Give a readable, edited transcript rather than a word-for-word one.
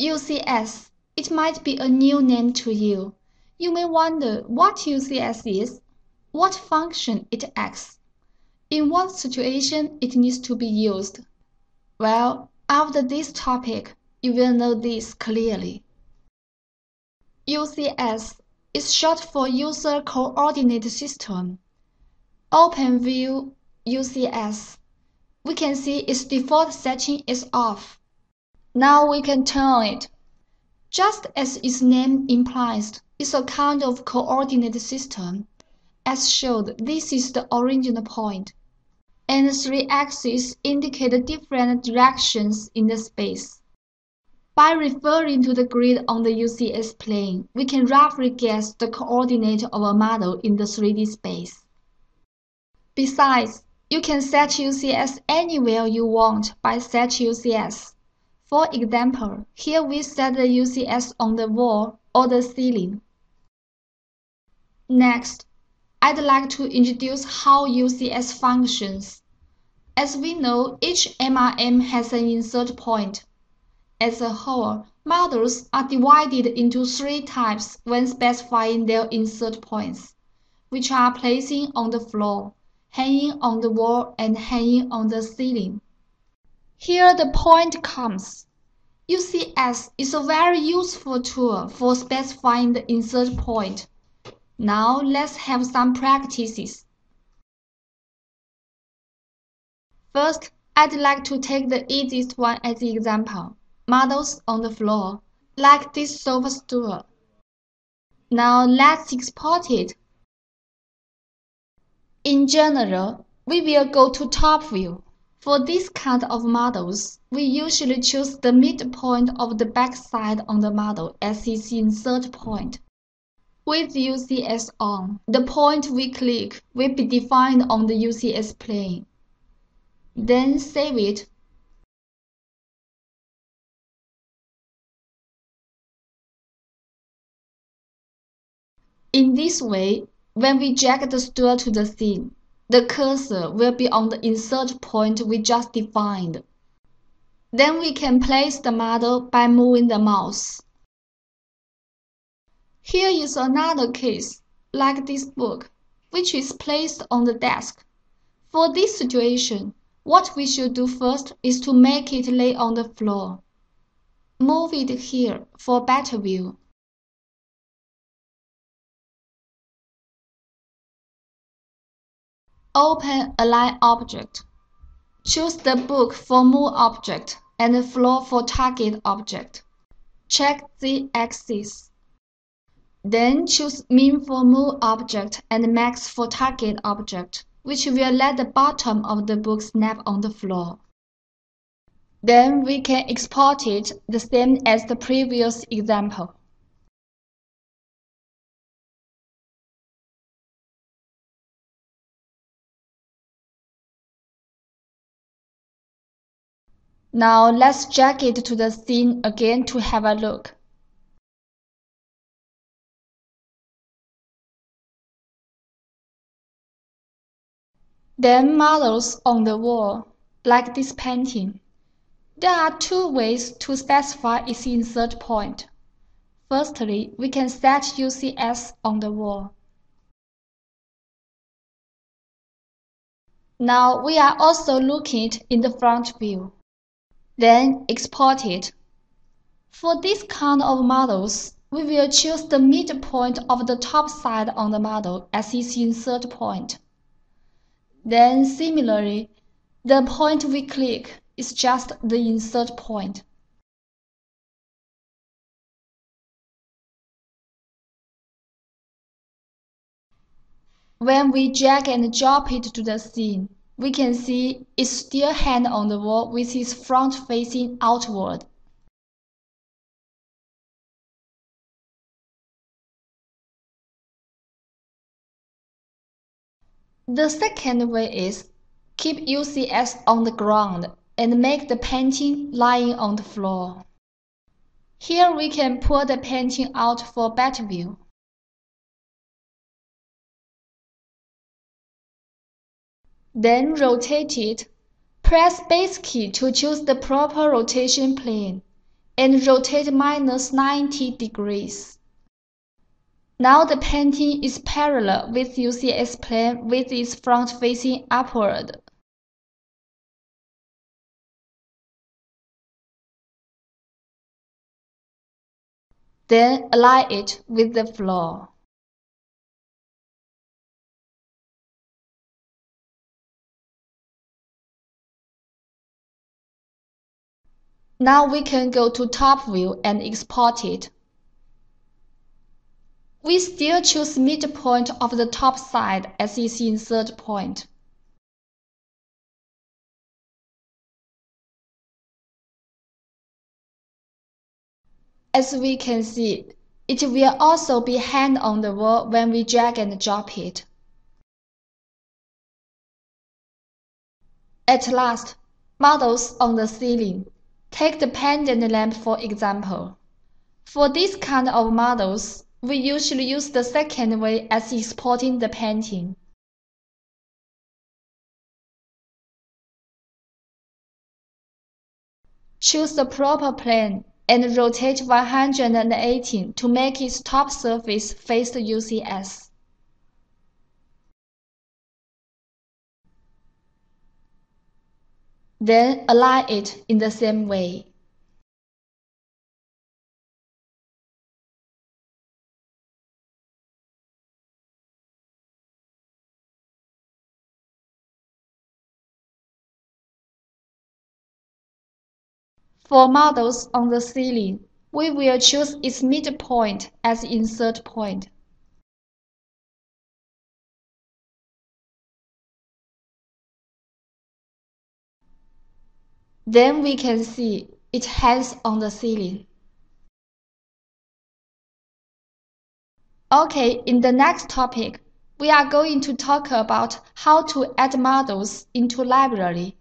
UCS. It might be a new name to you. You may wonder what UCS is, what function it acts, in what situation it needs to be used. Well, after this topic, you will know this clearly. UCS is short for User Coordinate System. Open View UCS. We can see its default setting is off. Now we can turn on it. Just as its name implies, it's a kind of coordinate system. As shown, this is the original point, and the three axes indicate different directions in the space. By referring to the grid on the UCS plane, we can roughly guess the coordinate of a model in the 3D space. Besides, you can set UCS anywhere you want by Set UCS. For example, here we set the UCS on the wall or the ceiling. Next, I'd like to introduce how UCS functions. As we know, each MRM has an insert point. As a whole, models are divided into three types when specifying their insert points, which are placing on the floor, hanging on the wall, and hanging on the ceiling. Here the point comes. UCS is a very useful tool for specifying the insert point. Now let's have some practices. First, I'd like to take the easiest one as the example. Models on the floor, like this sofa stool. Now let's export it. In general, we will go to top view. For this kind of models, we usually choose the midpoint of the backside on the model as its insert point. With UCS on, the point we click will be defined on the UCS plane. Then save it. In this way, when we drag the stool to the scene, the cursor will be on the insert point we just defined. Then we can place the model by moving the mouse. Here is another case, like this book, which is placed on the desk. For this situation, what we should do first is to make it lay on the floor. Move it here for better view. Open Align Object. Choose the book for Move Object and the floor for Target Object. Check the axis. Then choose Min for Move Object and Max for Target Object, which will let the bottom of the book snap on the floor. Then we can export it the same as the previous example. Now let's drag it to the scene again to have a look. Then models on the wall, like this painting. There are two ways to specify its insert point. Firstly, we can set UCS on the wall. Now we are also looking at it in the front view. Then export it. For this kind of models, we will choose the midpoint of the top side on the model as its insert point. Then similarly, the point we click is just the insert point. When we drag and drop it to the scene, we can see it's still hanging on the wall with its front facing outward. The second way is keep UCS on the ground and make the painting lying on the floor. Here we can pull the painting out for better view. Then rotate it. Press Space key to choose the proper rotation plane. and rotate -90 degrees. Now the painting is parallel with UCS plane with its front facing upward. Then align it with the floor. Now we can go to top view and export it. We still choose midpoint of the top side as its insert point. As we can see, it will also be hanged on the wall when we drag and drop it. At last, models on the ceiling. Take the pendant lamp for example. For this kind of models, we usually use the second way as exporting the painting. Choose the proper plane and rotate 180 to make its top surface face the UCS. Then align it in the same way. For models on the ceiling, we will choose its midpoint as insert point. Then we can see it hangs on the ceiling. Okay, in the next topic, we are going to talk about how to add models into library.